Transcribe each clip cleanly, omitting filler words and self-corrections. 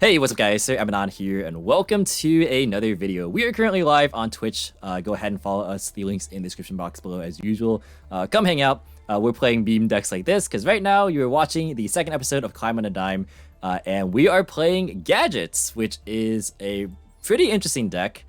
Hey, what's up guys, Sir Emanon here, and welcome to another video. We are currently live on Twitch. Go ahead and follow us, the links in the description box below as usual. Come hang out. We're playing meme decks like this, because right now you're watching the second episode of Climb on a Dime, and we are playing Gadgets, which is a pretty interesting deck.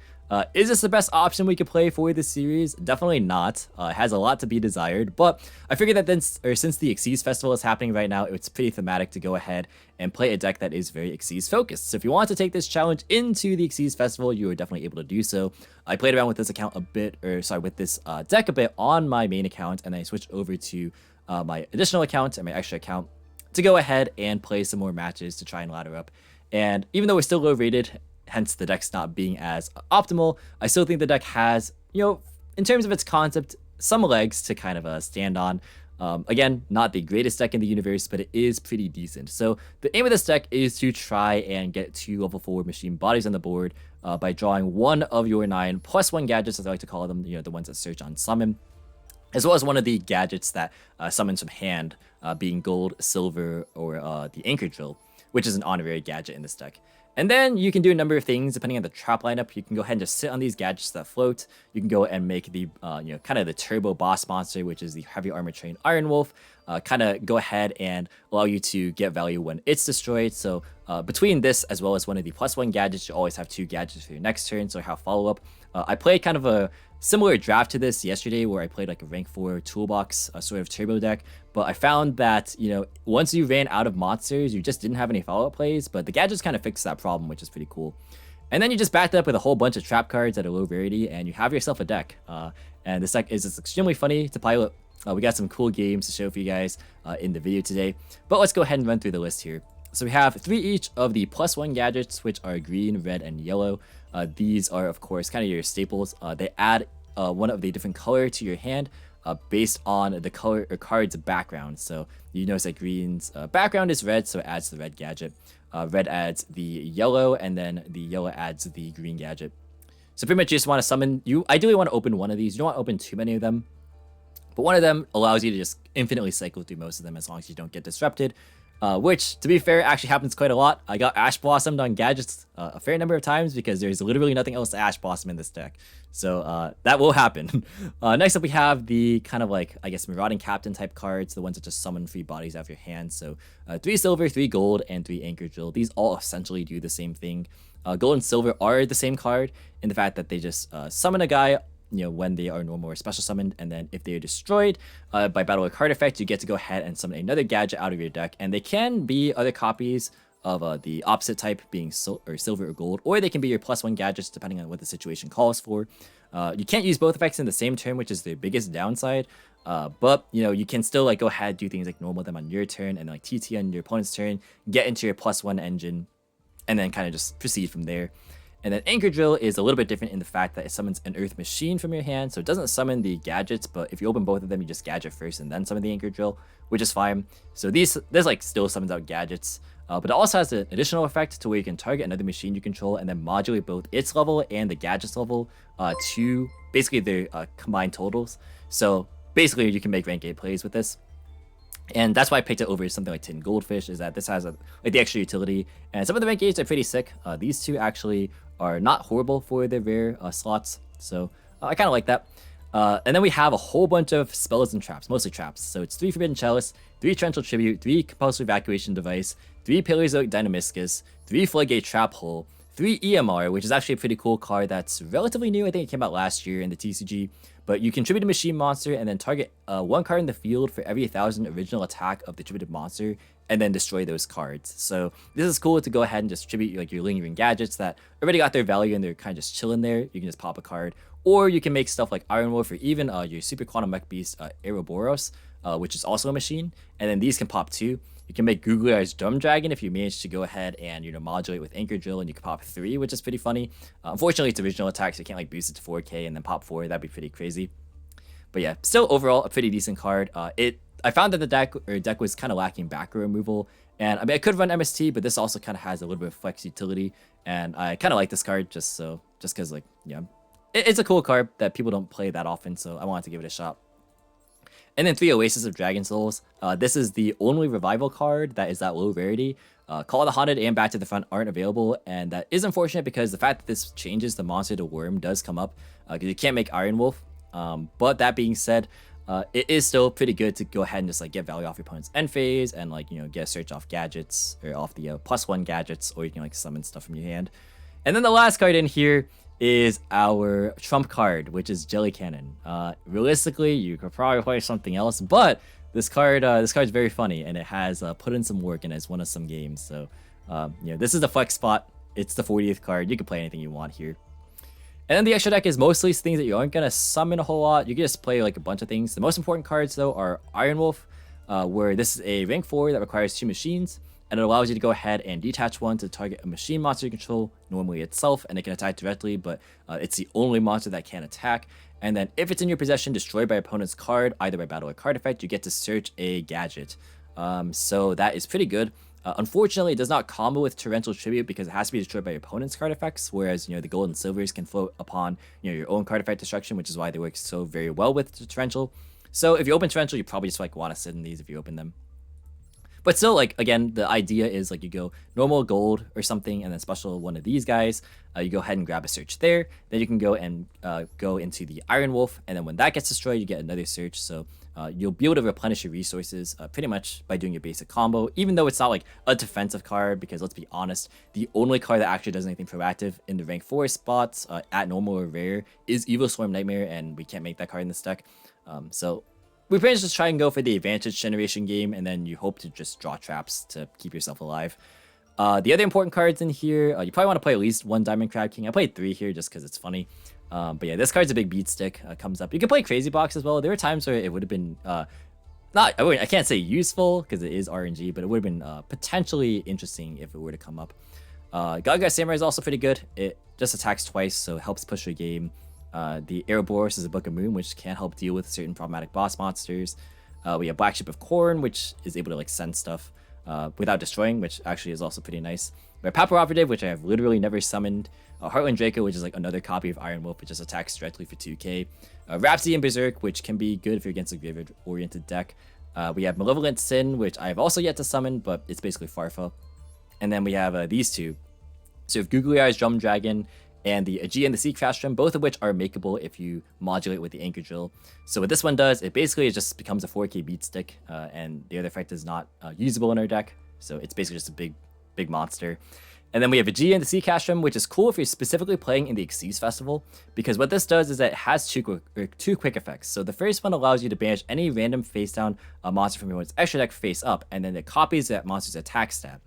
Is this the best option we could play for this series? Definitely not. It has a lot to be desired, but I figured that since the Xyz Festival is happening right now, it's pretty thematic to go ahead and play a deck that is very Xyz focused. So if you want to take this challenge into the Xyz Festival, you are definitely able to do so. I played around with this account a bit, with this deck a bit on my main account, and then I switched over to my additional account and my extra account to go ahead and play some more matches to try and ladder up. And even though we're still low rated, hence the deck's not being as optimal, I still think the deck has, in terms of its concept, some legs to kind of stand on. Again, not the greatest deck in the universe, but it is pretty decent. So the aim of this deck is to try and get 2 level 4 machine bodies on the board by drawing one of your 9 +1 gadgets, as I like to call them, the ones that search on summon, as well as one of the gadgets that summons from hand, being gold, silver, or the anchor drill, which is an honorary gadget in this deck. And then you can do a number of things depending on the trap lineup. You can go ahead and just sit on these gadgets that float. You can go and make the, kind of the turbo boss monster, which is the heavy armor train Iron Wolf. Kind of go ahead and allow you to get value when it's destroyed. So between this as well as one of the +1 gadgets, you always have 2 gadgets for your next turn. So have follow up. I played kind of a similar draft to this yesterday where I played like a rank 4 toolbox sort of turbo deck, but I found that once you ran out of monsters, you just didn't have any follow-up plays, but the gadgets kind of fixed that problem, which is pretty cool. And then you just backed up with a whole bunch of trap cards at a low rarity and you have yourself a deck. And this deck is just extremely funny to pilot. We got some cool games to show for you guys in the video today, but let's go ahead and run through the list here. So we have 3 each of the +1 gadgets, which are green, red, and yellow. These are, of course, kind of your staples. They add one of the different color to your hand based on the color or card's background. So you notice that green's background is red, so it adds the red gadget. Red adds the yellow, and then the yellow adds the green gadget. So pretty much you just want to summon. You ideally want to open one of these. You don't want to open too many of them, but one of them allows you to just infinitely cycle through most of them as long as you don't get disrupted. Which, to be fair, actually happens quite a lot. I got Ash Blossomed on gadgets a fair number of times because there's literally nothing else to Ash Blossom in this deck. So that will happen. Next up, we have the kind of like, I guess, Marauding Captain type cards, the ones that just summon free bodies out of your hand. So 3 silver, 3 gold, and 3 anchor drill. These all essentially do the same thing. Gold and silver are the same card in the fact that they just summon a guy when they are normal or special summoned, and then if they are destroyed by battle or card effect, you get to go ahead and summon another gadget out of your deck, and they can be other copies of the opposite type, being silver or gold, or they can be your +1 gadgets depending on what the situation calls for. You can't use both effects in the same turn, which is the biggest downside, but you can still like go ahead, do things like normal them on your turn, and like TT on your opponent's turn, get into your +1 engine, and then kind of just proceed from there. And then Anchor Drill is a little bit different in the fact that it summons an Earth Machine from your hand. So it doesn't summon the gadgets, but if you open both of them, you just gadget first and then summon the Anchor Drill, which is fine. So this like still summons out gadgets, but it also has an additional effect to where you can target another machine you control and then modulate both its level and the gadget's level to basically their combined totals. So basically you can make rank 8 plays with this. And that's why I picked it over something like Tin Goldfish, is that this has like the extra utility. And some of the rank 8s are pretty sick. These two actually are not horrible for their rare slots. So I kind of like that. And then we have a whole bunch of spells and traps, mostly traps. So it's 3 Forbidden Chalice, 3 Torrential Tribute, 3 Compulsory Evacuation Device, 3 Paleozoic Dynamiscus, 3 Floodgate Trap Hole, 3 EMR, which is actually a pretty cool card that's relatively new. I think it came out last year in the TCG. But you can tribute a machine monster and then target 1 card in the field for every 1,000 original attack of the tributed monster, and then destroy those cards. So this is cool to go ahead and just tribute like your lingering gadgets that already got their value and they're kind of just chilling there. You can just pop a card, or you can make stuff like Iron Wolf or even your Super Quantum Mech Beast Ouroboros, which is also a machine, and then these can pop too. You can make Googly Eyes Drum Dragon if you manage to go ahead and modulate with Anchor Drill, and you can pop 3, which is pretty funny. Unfortunately, it's original attack, so you can't like boost it to 4K and then pop 4. That'd be pretty crazy. But yeah, still overall a pretty decent card. I found that the deck was kind of lacking back row removal, and I mean I could run MST, but this also kind of has a little bit of flex utility, and I kind of like this card just because like it's a cool card that people don't play that often, so I wanted to give it a shot. And then 3 Oasis of Dragon Souls. This is the only revival card that is that low rarity. Call of the Haunted and Back to the Front aren't available, and that is unfortunate because the fact that this changes the monster to worm does come up, because you can't make Iron Wolf. But that being said, it is still pretty good to go ahead and just like get value off your opponent's end phase and like, you know, get a search off gadgets or off the +1 gadgets, or you can like summon stuff from your hand. And then the last card in here is our trump card, which is Jelly Cannon. Realistically, you could probably play something else, but this card is very funny, and it has put in some work and has won us some games. So you know, this is the flex spot. It's the 40th card. You can play anything you want here. And then the extra deck is mostly things that you aren't gonna summon a whole lot. You can just play like a bunch of things. The most important cards though are Iron Wolf, where this is a rank 4 that requires 2 machines, and it allows you to go ahead and detach one to target a machine monster you control, normally itself, and it can attack directly, but it's the only monster that can attack. And then if it's in your possession, destroyed by opponent's card, either by battle or card effect, you get to search a gadget. So that is pretty good. Unfortunately, it does not combo with Torrential Tribute because it has to be destroyed by your opponent's card effects, whereas, you know, the gold and silvers can float upon, you know, your own card effect destruction, which is why they work so very well with Torrential. So if you open Torrential, you probably just like want to sit in these if you open them. But still, like, again, the idea is like you go normal gold or something and then special one of these guys. You go ahead and grab a search there. Then you can go and go into the Iron Wolf. And then when that gets destroyed, you get another search. So you'll be able to replenish your resources pretty much by doing your basic combo, even though it's not like a defensive card, because let's be honest, the only card that actually does anything proactive in the rank 4 spots at normal or rare is Evil Swarm Nightmare, and we can't make that card in this deck. So we pretty much just try and go for the advantage generation game, and then you hope to just draw traps to keep yourself alive. The other important cards in here, you probably want to play at least 1 Diamond Crab King. I played 3 here just because it's funny. But yeah, this card's a big beat stick. Comes up. You can play Crazy Box as well. There were times where it would have been I can't say useful because it is RNG, but it would have been potentially interesting if it were to come up. Gaga Samurai is also pretty good. It just attacks twice, so it helps push your game. The Ouroboros is a Book of Moon, which can help deal with certain problematic boss monsters. We have Black Ship of Corn, which is able to like send stuff without destroying, which actually is also pretty nice. We have Papal Operative, which I have literally never summoned. Heartland Draco, which is like another copy of Iron Wolf, which just attacks directly for 2k. Rhapsody and Berserk, which can be good if you're against a graveyard-oriented deck. We have Malevolent Sin, which I have also yet to summon, but it's basically Farfa. And then we have these two. So you have Googly Eyes Drum Dragon and the Aegean and the Sea Crastrum, both of which are makeable if you modulate with the Anchor Drill. So what this one does, it basically just becomes a 4k beat stick, and the other effect is not usable in our deck. So it's basically just a big monster. And then we have Aegean and the Sea Crastrum, which is cool if you're specifically playing in the Xyz Festival, because what this does is that it has two quick effects. So the first one allows you to banish any random face down monster from your one's extra deck face up, and then it copies that monster's attack stat.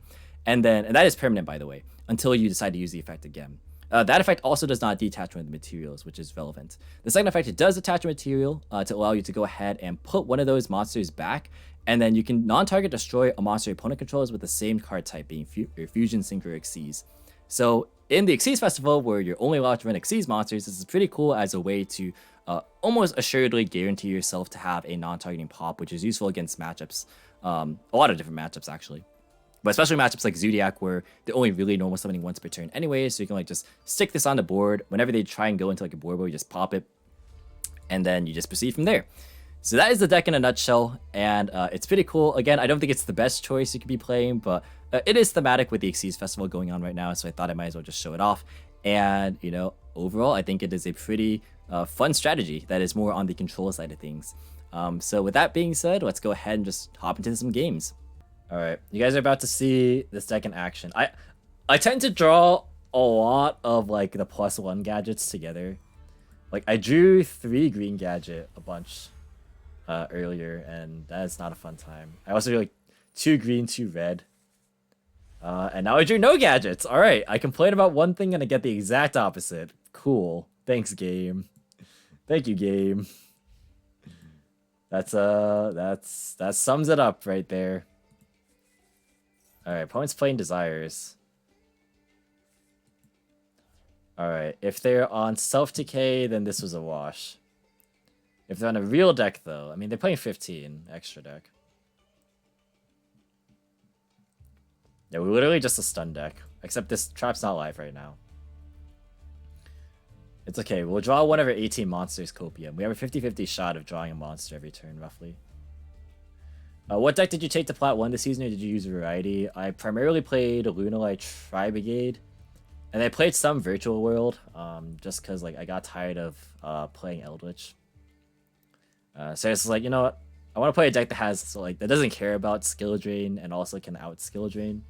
And that is permanent, by the way, until you decide to use the effect again. That effect also does not detach one of the materials, which is relevant. The second effect, it does attach a material to allow you to go ahead and put one of those monsters back, and then you can non-target destroy a monster your opponent controls with the same card type, being Fusion, Synchro, or Xyz. So in the Xyz Festival, where you're only allowed to run Xyz monsters, this is pretty cool as a way to almost assuredly guarantee yourself to have a non-targeting pop, which is useful against matchups, a lot of different matchups actually. But especially matchups like Zodiac, where they're only really normal summoning once per turn anyway, so you can like just stick this on the board. Whenever they try and go into like a board, you just pop it, and then you just proceed from there. So that is the deck in a nutshell, and it's pretty cool. Again, I don't think it's the best choice you could be playing, but it is thematic with the Xyz Festival going on right now, so I thought I might as well just show it off. And, you know, overall, I think it is a pretty fun strategy that is more on the control side of things. So with that being said, let's go ahead and just hop into some games. All right, you guys are about to see this deck in action. I tend to draw a lot of like the +1 gadgets together. Like I drew 3 green gadget a bunch earlier, and that is not a fun time. I also drew like 2 green, 2 red. And now I drew no gadgets. All right, I complain about one thing and I get the exact opposite. Cool. Thanks, game. Thank you, game. That sums it up right there. Alright, opponent's playing Desires. Alright, if they're on Self-Decay, then this was a wash. If they're on a real deck, though, I mean, they're playing 15, extra deck. Yeah, we're literally just a stun deck. Except this trap's not live right now. It's okay, we'll draw one of our 18 monsters, Copium. We have a 50-50 shot of drawing a monster every turn, roughly. What deck did you take to Plat 1 this season, or did you use Variety? I primarily played Lunalite Tri-Brigade, and I played some Virtual World, just because like I got tired of playing Eldritch. So it's like, you know what? I want to play a deck that has that doesn't care about skill drain and also can out skill drain.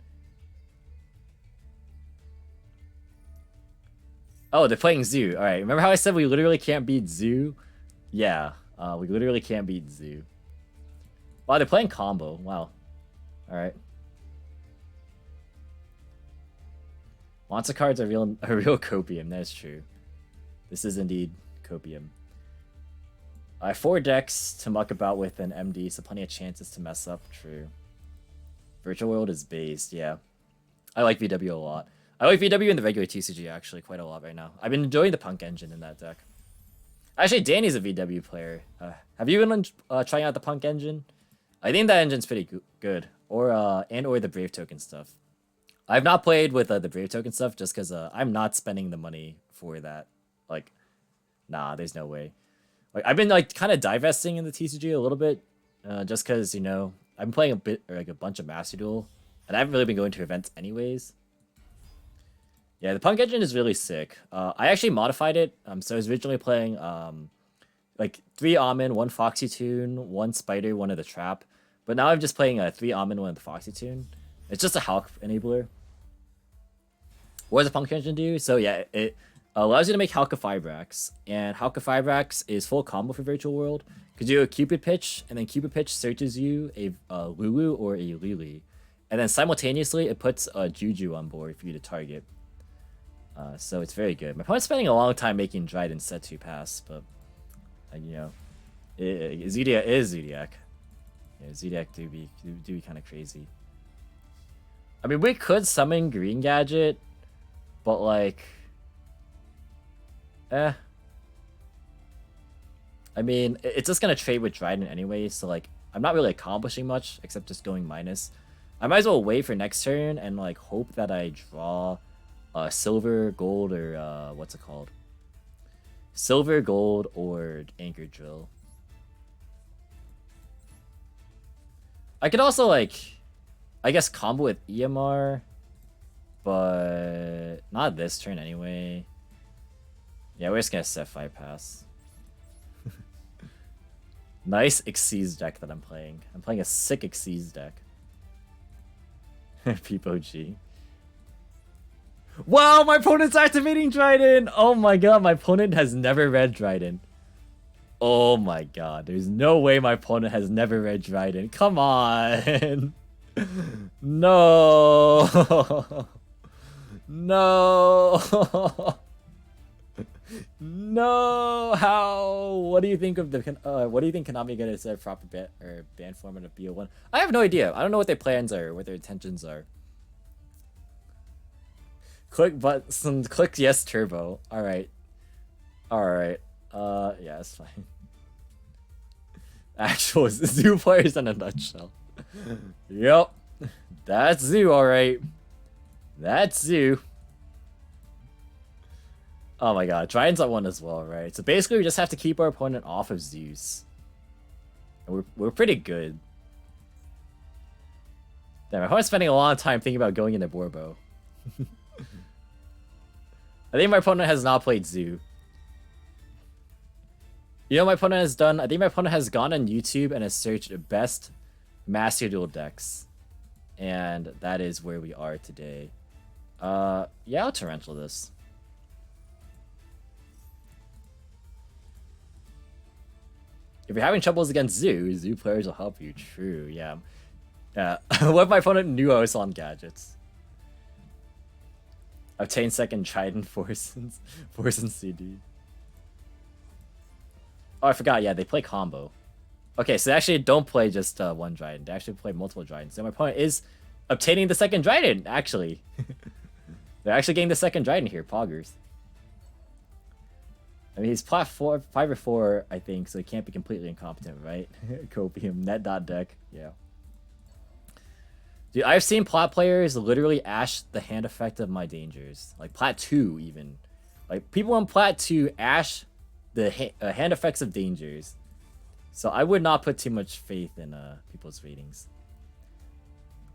Oh, they're playing Zoo. All right, remember how I said we literally can't beat Zoo? Yeah, we literally can't beat Zoo. Wow, they're playing combo. Wow. All right. Monster cards are real copium. That is true. This is indeed copium. I have 4 decks to muck about with an MD, so plenty of chances to mess up. True. Virtual World is based. Yeah, I like VW a lot. I like VW in the regular TCG actually quite a lot right now. I've been enjoying the Punk engine in that deck. Actually, Danny's a VW player. Have you been trying out the Punk engine? I think that engine's pretty good. Or the Brave Token stuff. I've not played with the Brave Token stuff just because I'm not spending the money for that. Like, nah, there's no way. Like, I've been like kind of divesting in the TCG a little bit, just because, you know, I'm playing a bit or like a bunch of Master Duel, and I haven't really been going to events anyways. Yeah, the Punk engine is really sick. I actually modified it. So I was originally playing like 3 Almond, 1 Foxy Tune, 1 Spider, 1 of the Trap. But now I'm just playing 3 Almond, 1 of the Foxy Tune. It's just a Hulk enabler. What does the Punk engine do? So yeah, it allows you to make Halka Fibrax. And Halka Fibrax is full combo for Virtual World. Because you do a Cupid Pitch, and then Cupid Pitch searches you a Lulu or a Lily. And then simultaneously, it puts a Juju on board for you to target. So it's very good. My opponent's spending a long time making Dryden set 2 pass, but you know, Zodiac is Zodiac. Yeah, Zodiac do be kind of crazy. I mean, we could summon Green Gadget, but like, I mean, it's just gonna trade with Dryden anyway, so like, I'm not really accomplishing much except just going minus. I might as well wait for next turn and like hope that I draw silver, gold, or what's it called? Silver, gold, or anchor drill. I could also like, I guess combo with EMR, but not this turn anyway. Yeah, we're just gonna set 5 pass. Nice Xyz deck that I'm playing. I'm playing a sick Xyz deck. Peepo G. Wow, my opponent's activating Dryden! Oh my god, my opponent has never read Dryden. Oh my god, there's no way my opponent has never read Dryden. Come on! No! No! No! How? What do you think of the what do you think Konami gonna set proper ban format of BO1? I have no idea. I don't know what their plans are, what their intentions are. Click button, click yes turbo. Alright. Alright. Yeah, it's fine. Actual Zoo players in a nutshell. Yep. That's Zoo, alright. That's Zoo. Oh my god, Dryden's at 1 as well, right? So basically we just have to keep our opponent off of Zeus. And we're pretty good. Damn, my opponent's spending a lot of time thinking about going into Borbo. I think my opponent has not played Zoo. You know what my opponent has done? I think my opponent has gone on YouTube and has searched best Master Duel decks. And that is where we are today. Yeah, I'll Torrential this. If you're having troubles against Zoo, Zoo players will help you. True, yeah. What if my opponent knew I was on gadgets? Obtain second Trident Force and CD. Oh, I forgot. Yeah, they play combo. Okay, so they actually don't play just one Trident. They actually play multiple Tridents. So my opponent is obtaining the second Trident, actually. They're actually getting the second Trident here, Poggers. I mean, he's plat 5 or 4, I think, so he can't be completely incompetent, right? Copium, net.deck, yeah. Dude, I've seen plat players literally ash the hand effect of my dangers. Like, plat 2, even. Like, people on plat 2 ash the hand effects of dangers. So I would not put too much faith in people's ratings.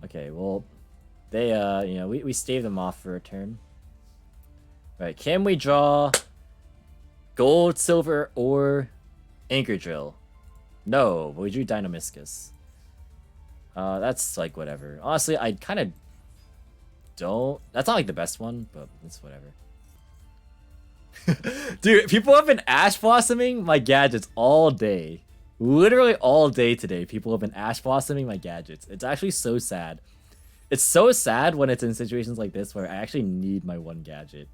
Okay, well, they you know, we stave them off for a turn. Right, can we draw gold, silver, or anchor drill? No, but we drew Dynamiscus. That's like whatever. Honestly, I kind of don't. That's not like the best one, but it's whatever. Dude, people have been ash blossoming my gadgets all day. Literally all day today, people have been ash blossoming my gadgets. It's actually so sad. It's so sad when it's in situations like this where I actually need my one gadget.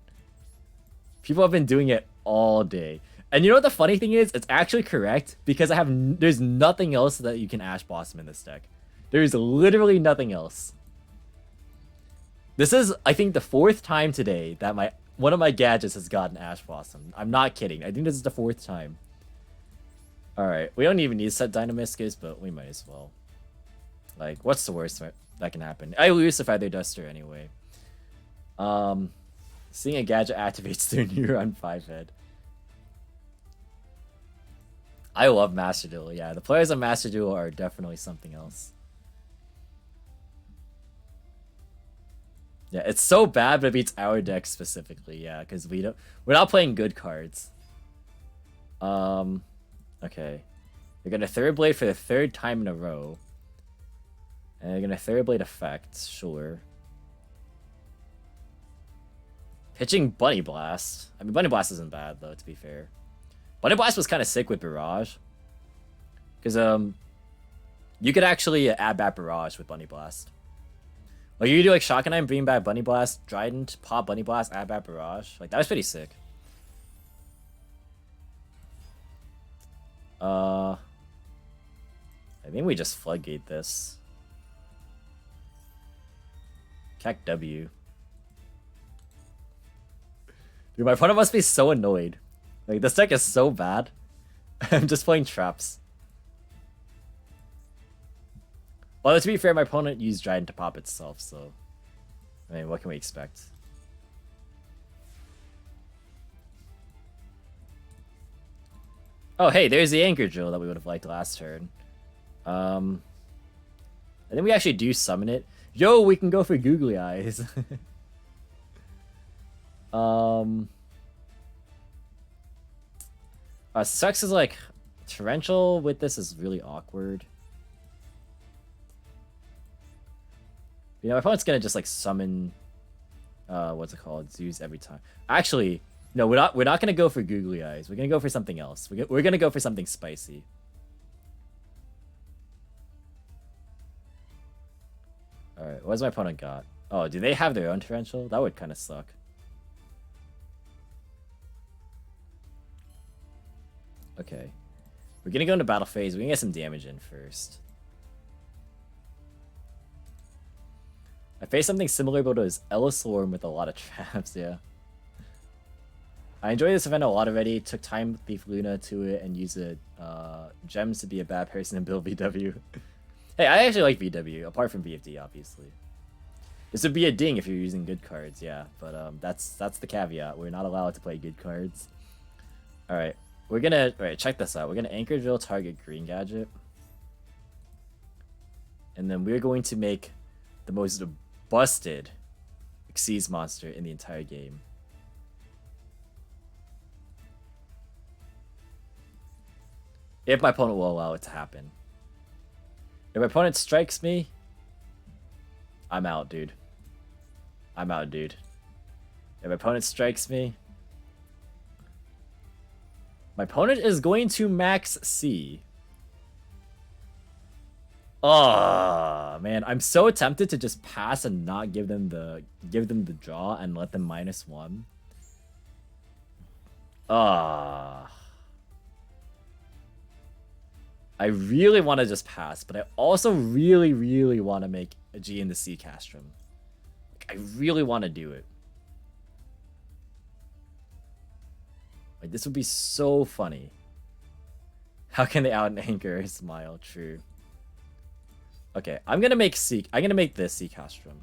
People have been doing it all day. And you know what the funny thing is? It's actually correct because there's nothing else that you can ash blossom in this deck. There's literally nothing else. This is, I think, the 4th time today that one of my gadgets has gotten ash blossom. I'm not kidding. I think this is the 4th time. Alright, we don't even need to set Dynamiscus, but we might as well. Like, what's the worst that can happen? I lose the Feather Duster anyway. Seeing a gadget activates their Neuron 5 head. I love Master Duel. Yeah, the players of Master Duel are definitely something else. Yeah, it's so bad, but it beats our deck specifically. Yeah, because we're not playing good cards. Okay. You're gonna Third Blade for the 3rd time in a row. And you're gonna Third Blade effect, sure. Pitching Bunny Blast. I mean, Bunny Blast isn't bad, though, to be fair. Bunny Blast was kind of sick with Barrage. Because, you could actually add back Barrage with Bunny Blast. Like, you could do, like, Shotgun, bring back Bunny Blast, Trident, pop Bunny Blast, add back Barrage. Like, that was pretty sick. I think we just Floodgate this. Cac W. Dude, my opponent must be so annoyed. Like, this deck is so bad. I'm just playing traps. Well, to be fair, my opponent used Trident to pop itself, so... I mean, what can we expect? Oh, hey, there's the Anchor Drill that we would have liked last turn. And then we actually do summon it. Yo, we can go for Googly Eyes. Sucks is like... Torrential with this is really awkward. You know, my opponent's gonna just like summon... what's it called? Zeus every time. Actually... No, we're not gonna go for Googly Eyes. We're gonna go for something else. We're gonna go for something spicy. Alright, what's my opponent got? Oh, do they have their own torrential? That would kind of suck. Okay. We're gonna go into battle phase. We're gonna get some damage in first. I faced something similar, but it was Ellisworm with a lot of traps, yeah. I enjoyed this event a lot already. Took time with Thief Luna to it and used it gems to be a bad person and build VW. Hey, I actually like VW, apart from BFD, obviously. This would be a ding if you're using good cards, yeah. But that's the caveat. We're not allowed to play good cards. Alright, we're gonna... Alright, check this out. We're gonna Anchor Drill target Green Gadget. And then we're going to make the most busted Xyz monster in the entire game. If my opponent will allow it to happen. If my opponent strikes me, I'm out, dude. I'm out, dude. If my opponent strikes me, my opponent is going to max C. Oh man, I'm so tempted to just pass and not give them the draw and let them -1. I really want to just pass, but I also really, really want to make a G in the C Castrum. Like, I really want to do it. Like, this would be so funny. How can they out-anchor Smile? True. Okay, I'm gonna make this C Castrum.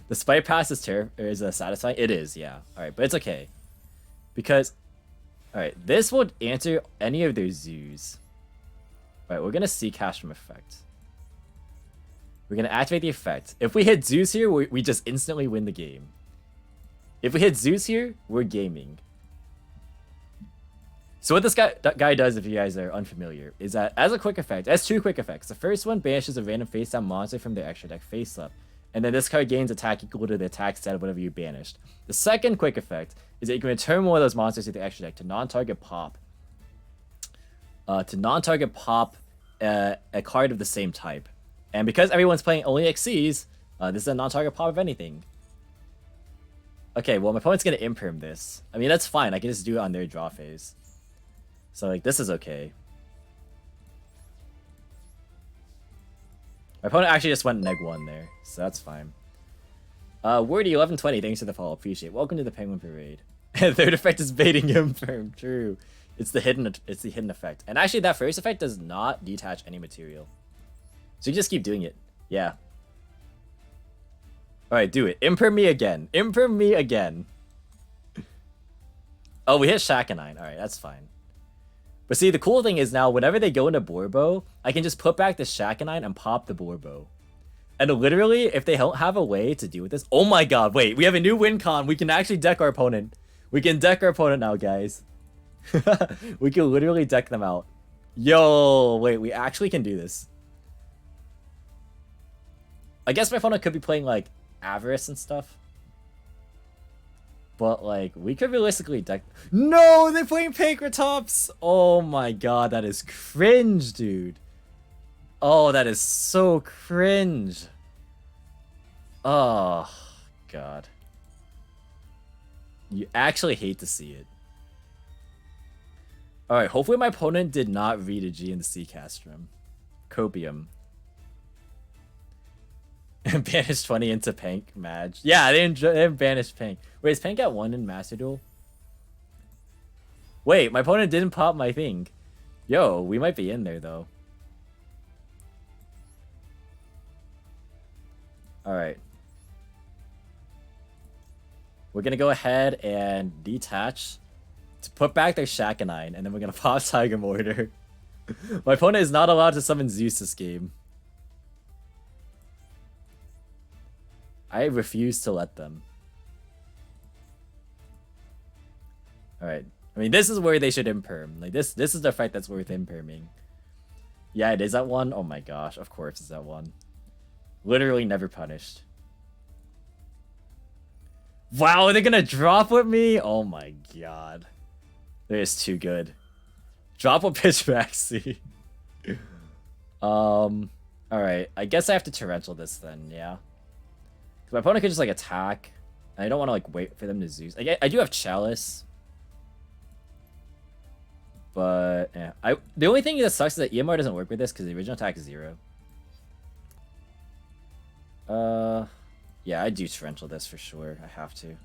The Spite Pass is satisfying? It is, yeah. Alright, but it's okay. Because Alright, this will answer any of their zoos. Alright, we're gonna see Castrum effect. We're gonna activate the effect. If we hit Zeus here, we just instantly win the game. If we hit Zeus here, we're gaming. So what this guy does, if you guys are unfamiliar, is that as a quick effect, as two quick effects. The first one banishes a random face-down monster from their extra deck face up. And then this card gains attack equal to the attack stat of whatever you banished. The second quick effect is that you can return one of those monsters to the extra deck to non-target pop. A card of the same type. And because everyone's playing only Xyz, this is a non-target pop of anything. Okay, well, my opponent's going to imperm this. I mean, that's fine. I can just do it on their draw phase. So, like, this is okay. My opponent actually just went neg 1 there, so that's fine. Wordy1120, thanks for the follow. Appreciate. Welcome to the Penguin Parade. Third effect is baiting imperm. True. It's the hidden effect. And actually, that first effect does not detach any material. So you just keep doing it. Yeah. Alright, do it. Imperm me again. Imperm me again. Oh, we hit Shakanine. Alright, that's fine. But see, the cool thing is now, whenever they go into Borbo, I can just put back the Shakanine and pop the Borbo. And literally, if they don't have a way to deal with this... Oh my god, wait. We have a new win con. We can actually deck our opponent. We can deck our opponent now, guys. We can literally deck them out. Yo, wait. We actually can do this. I guess my opponent could be playing, like, Avarice and stuff. But, like, we could realistically deck... No! They're playing Pankratops! Oh my god, that is cringe, dude. Oh, that is so cringe. Oh, god. You actually hate to see it. Alright, hopefully my opponent did not read a G in the Sea Castrum. Copium. And banish 20 into Pank Madge. Yeah, they banished Pank. Wait, is Pank at 1 in Master Duel? Wait, my opponent didn't pop my thing. Yo, we might be in there, though. Alright. We're gonna go ahead and detach to put back their Shakanine, and then we're gonna pop Tiger Mortar. My opponent is not allowed to summon Zeus this game. I refuse to let them. Alright. I mean, this is where they should imperm. Like, this is the fight that's worth imperming. Yeah, it is at 1. Oh my gosh, of course it's at 1. Literally never punished. Wow, they're gonna drop with me? Oh my god. They're just too good. Drop with Pitch Maxi. Alright, I guess I have to torrential this then, yeah. My opponent could just, like, attack. I don't want to, like, wait for them to Zeus. I do have Chalice. But, yeah. The only thing that sucks is that EMR doesn't work with this because the original attack is 0. Yeah, I do torrential this for sure. I have to.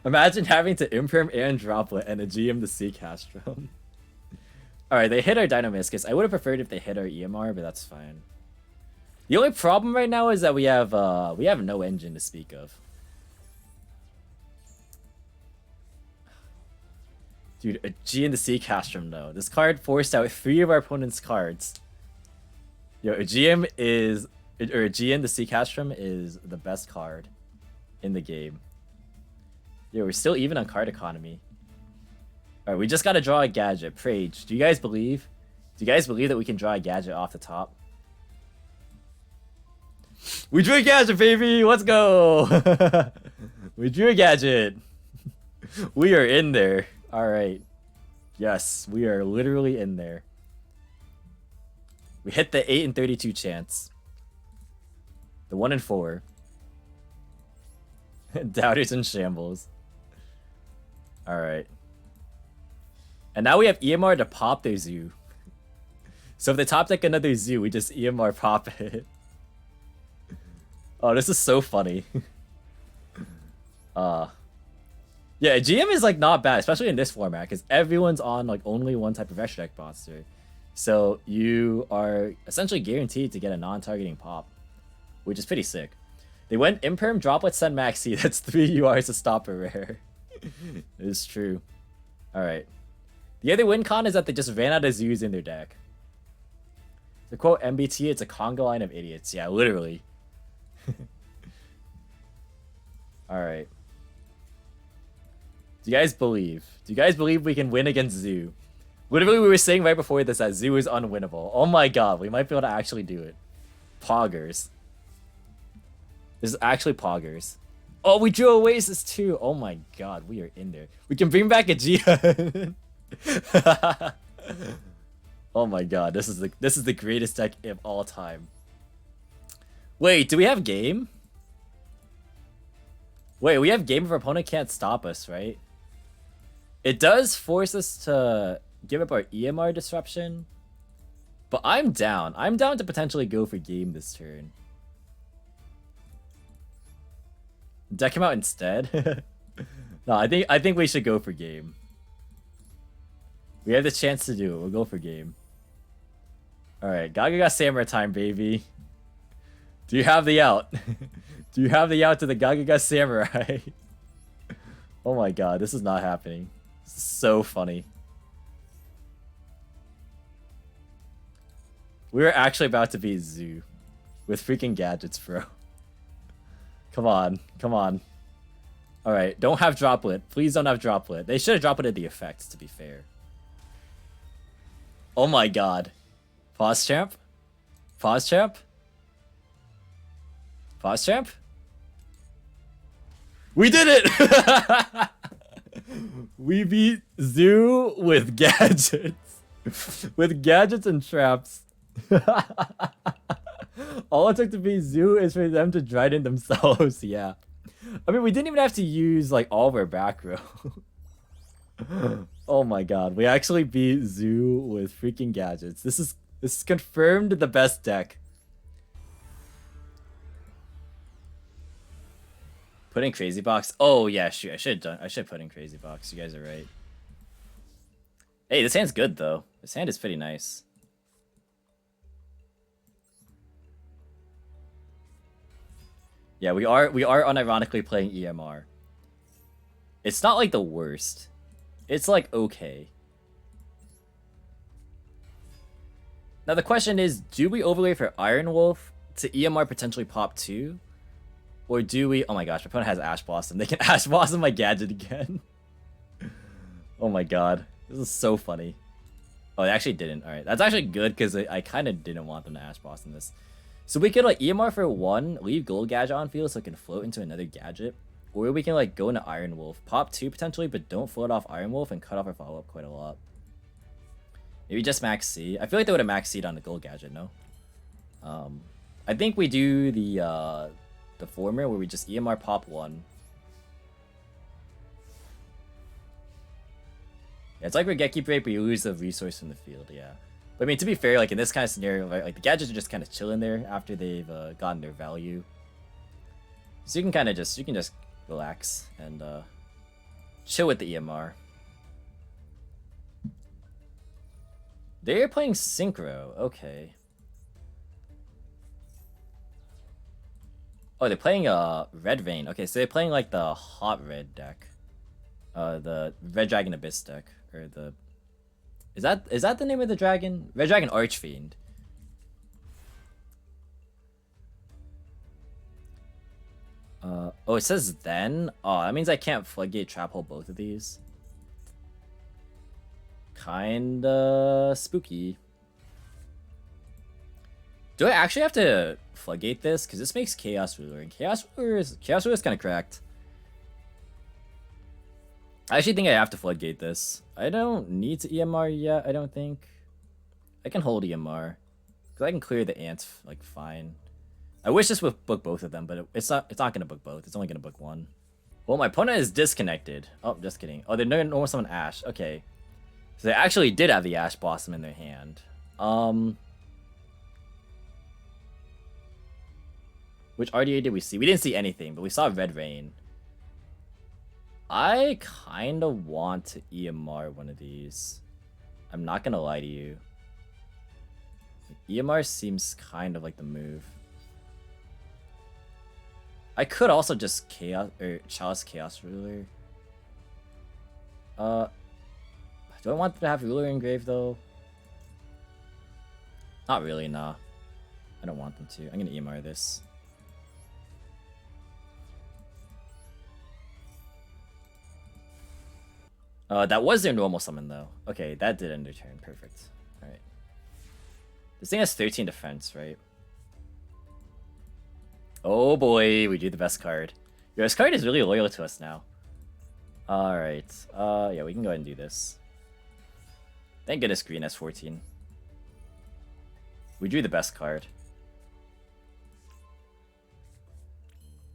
Imagine having to imperm and droplet and a GM the Sea Castrum. Alright, they hit our Dynamiscus. I would have preferred if they hit our EMR, but that's fine. The only problem right now is that we have no engine to speak of. Dude, a G in the Sea Castrum though. This card forced out 3 of our opponent's cards. Yo, a GM is... Or a G in the Sea Castrum is the best card in the game. Yo, we're still even on card economy. Alright, we just gotta draw a gadget. Prage, do you guys believe? Do you guys believe that we can draw a gadget off the top? We drew a gadget, baby! Let's go! We drew a gadget. We are in there. Alright. Yes, we are literally in there. We hit the 8 in 32 chance. The 1 in 4. Doubters in shambles. Alright. And now we have EMR to pop their zoo. So if they top deck another zoo, we just EMR pop it. Oh, this is so funny. Yeah, GM is like not bad, especially in this format, because everyone's on like only one type of extra deck monster. So you are essentially guaranteed to get a non-targeting pop, which is pretty sick. They went Imperm, Droplet, Send Maxi. That's 3 URs to stop a rare. It is true. Alright. The other win con is that they just ran out of zoos in their deck. To quote MBT, it's a conga line of idiots. Yeah, literally. Alright. Do you guys believe? Do you guys believe we can win against Zoo? Literally, we were saying right before this that Zoo is unwinnable. Oh my god, we might be able to actually do it. Poggers. This is actually poggers. Oh, we drew Oasis too. Oh my god, we are in there. We can bring back a Gia. Oh my god, this is the greatest deck of all time. Wait, do we have game? Wait, we have game if our opponent can't stop us, right? It does force us to give up our EMR disruption. But I'm down. I'm down to potentially go for game this turn. Deck him out instead? No, I think we should go for game. We have the chance to do it. We'll go for game. Alright, Gaga Samurai time, baby. Do you have the out? Do you have the out to the Gaga Samurai? Oh my god, this is not happening. This is so funny. We were actually about to beat Zoo. With freaking gadgets, bro. Come on, come on. Alright, don't have Droplet. Please don't have Droplet. They should have Dropleted the effects, to be fair. Oh my god. Pause champ? Pause champ? Pause champ? We did it! We beat Zoo with gadgets. With gadgets and traps. All it took to beat Zoo is for them to Dryden themselves, yeah. I mean, we didn't even have to use, like, all of our back row. Oh my god, we actually beat Zoo with freaking gadgets. This is confirmed the best deck. Put in Crazy Box. Oh yeah, shoot, I should put in Crazy Box. You guys are right. Hey, this hand's good though. This hand is pretty nice. Yeah, we are unironically playing EMR. It's not like the worst. It's like okay. Now the question is, do we overlay for Iron Wolf to EMR potentially pop 2? Or do we... Oh my gosh, my opponent has Ash Blossom. They can Ash Blossom my gadget again. Oh my god. This is so funny. Oh, they actually didn't. Alright, that's actually good because I kind of didn't want them to Ash Blossom this. So we could like EMR for 1, leave Gold Gadget on field so it can float into another gadget. Or we can like go into Iron Wolf, pop 2 potentially, but don't float off Iron Wolf and cut off our follow-up quite a lot. Maybe just max C. I feel like they would have max C'd on the Gold Gadget, no? I think we do the former where we just EMR pop 1. Yeah, it's like Regeki Break, but you lose the resource from the field, yeah. But I mean, to be fair, like in this kind of scenario, right, like the gadgets are just kind of chilling there after they've gotten their value. So you can kind of just, relax and chill with the EMR. They're playing Synchro, okay. Oh, they're playing Red Vein. Okay, so they're playing like the hot red deck. The Red Dragon Abyss deck. Or the... Is that the name of the dragon? Red Dragon Archfiend. Oh, it says then? Oh, that means I can't Floodgate Trap Hole both of these. Kinda spooky. Do I actually have to Floodgate this? Because this makes Chaos Ruler, and Chaos Ruler is kind of cracked. I actually think I have to Floodgate this. I don't need to EMR yet, I don't think. I can hold EMR. Because I can clear the ants, like, fine. I wish this would book both of them, but it's not going to book both. It's only going to book one. Well, my opponent is disconnected. Oh, just kidding. Oh, they're normal summon Ash. Okay. So they actually did have the Ash Blossom in their hand. Which RDA did we see? We didn't see anything, but we saw Red Rain. I kind of want to EMR one of these. I'm not going to lie to you. EMR seems kind of like the move. I could also just Chaos or Chalice Chaos Ruler. Do I want to have Ruler engraved though? Not really, nah. I don't want them to. I'm gonna EMR this. That was their normal summon though. Okay, that did end their turn. Perfect. Alright. This thing has 13 defense, right? Oh boy, we do the best card. Yo, this card is really loyal to us now. Alright. Yeah, we can go ahead and do this. Thank goodness green has 14. We drew the best card.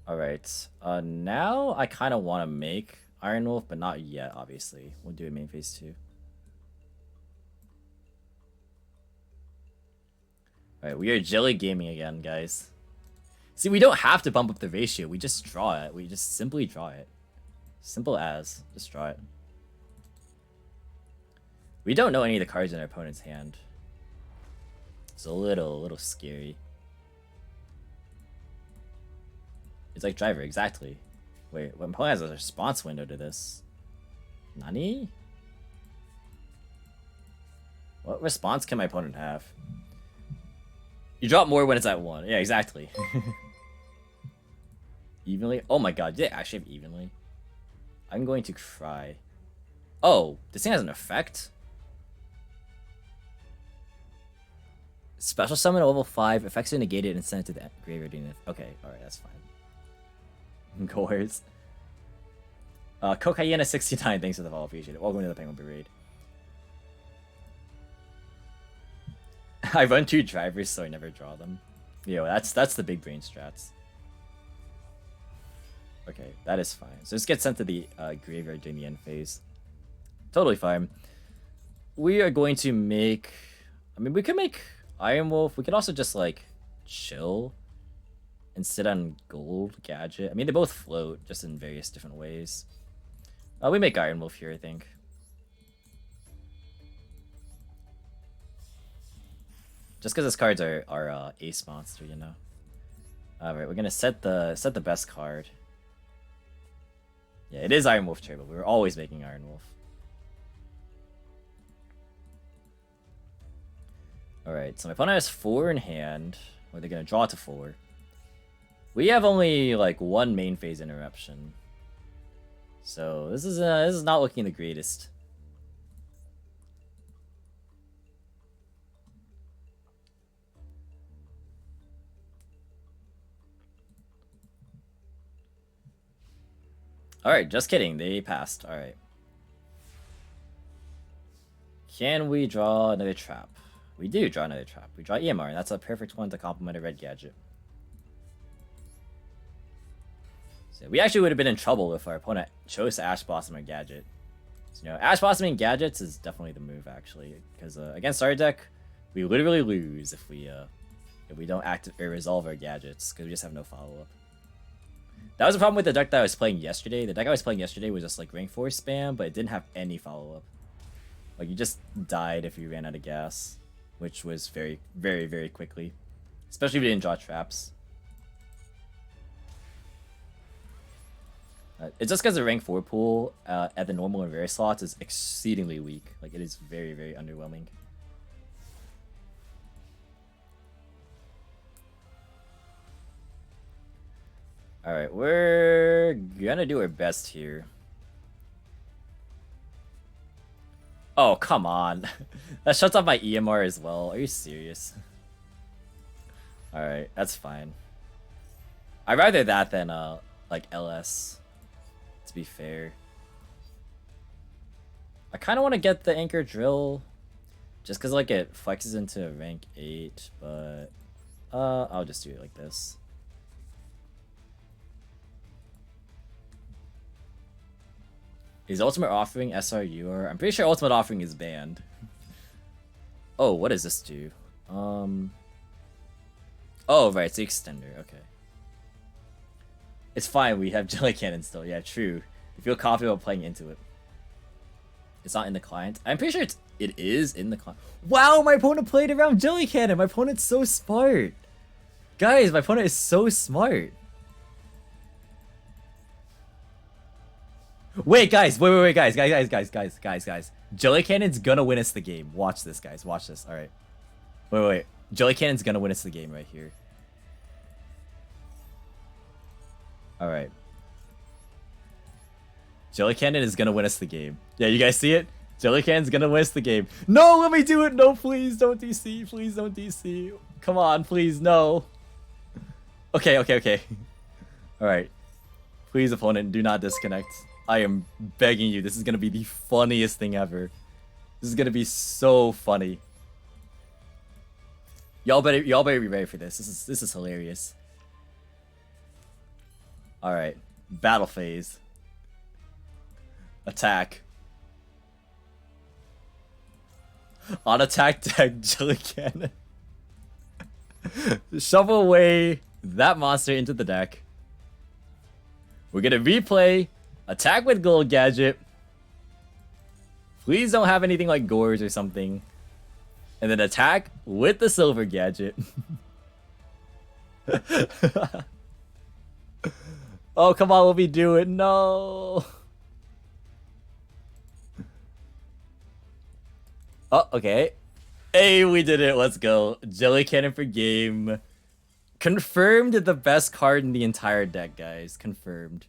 Alright. Now I kind of want to make Iron Wolf, but not yet, obviously. We'll do it main phase 2. Alright, we are jelly gaming again, guys. See, we don't have to bump up the ratio. We just draw it. We just simply draw it. Simple as. Just draw it. We don't know any of the cards in our opponent's hand. It's a little scary. It's like Driver, exactly. Wait, my opponent has a response window to this. Nani? What response can my opponent have? You drop more when it's at 1. Yeah, exactly. Evenly? Oh my god, did they actually have evenly? I'm going to cry. Oh, this thing has an effect? Special summon at level 5, effects are negated and sent to the graveyard unit. Okay, alright, that's fine. Gores. Cocaina 69, thanks for the follow, appreciate it. Welcome to the Penguin Parade. I run 2 drivers, so I never draw them. Yo, that's the big brain strats. Okay, that is fine. So just get sent to the graveyard during the end phase. Totally fine. We are going to make... I mean, we could make Iron Wolf. We could also just, like, chill and sit on Gold Gadget. I mean, they both float, just in various different ways. We make Iron Wolf here, I think. Just because his cards are ace monster, you know. Alright, we're gonna set the best card. Yeah, it is Iron Wolf Turbo. We were always making Iron Wolf. Alright, so my opponent has 4 in hand. Or they're gonna draw to 4. We have only like 1 main phase interruption. So this is not looking the greatest. Alright, just kidding. They passed. Alright. Can we draw another trap? We do draw another trap. We draw EMR, and that's a perfect one to complement a red gadget. So we actually would have been in trouble if our opponent chose to Ash Blossom or Gadget. So, you know, Ash Blossoming Gadgets is definitely the move, actually. Because against our deck, we literally lose if we don't resolve our gadgets, because we just have no follow-up. That was the problem with the deck that I was playing yesterday. The deck I was playing yesterday was just like rank 4 spam, but it didn't have any follow-up. Like, you just died if you ran out of gas, which was very, very, very quickly. Especially if you didn't draw traps. It's just because the rank 4 pool at the normal and rare slots is exceedingly weak. Like, it is very, very underwhelming. Alright, we're gonna do our best here. Oh, come on. That shuts off my EMR as well. Are you serious? Alright, that's fine. I'd rather that than, like, LS. To be fair. I kind of want to get the Anchor Drill. Just because, like, it flexes into rank 8, but... I'll just do it like this. Is Ultimate Offering SRUR? I'm pretty sure Ultimate Offering is banned. Oh, what does this do? Oh, right, it's the extender. Okay. It's fine, we have Jelly Cannon still. Yeah, true. You feel confident about playing into it. It's not in the client. I'm pretty sure it is in the client. Wow, my opponent played around Jelly Cannon. My opponent's so smart. Guys, my opponent is so smart. Wait, guys. Wait, guys. Jelly Cannon's gonna win us the game. Watch this, guys. Watch this. All right. Wait. Jelly Cannon's gonna win us the game right here. All right. Jelly Cannon is gonna win us the game. Yeah, you guys see it? Jelly Cannon's gonna win us the game. No, let me do it. No, please don't DC. Please don't DC. Come on, please, no. Okay. All right. Please, opponent, do not disconnect. I am begging you. This is gonna be the funniest thing ever. This is gonna be so funny. Y'all better be ready for this. This is hilarious. All right, battle phase. Attack. On attack deck, Jelly Cannon. Shovel away that monster into the deck. We're gonna replay. Attack with Gold Gadget. Please don't have anything like Gores or something. And then attack with the Silver Gadget. Oh, come on, let me do it. No. Oh, okay. Hey, we did it. Let's go. Jelly Cannon for game. Confirmed the best card in the entire deck, guys. Confirmed.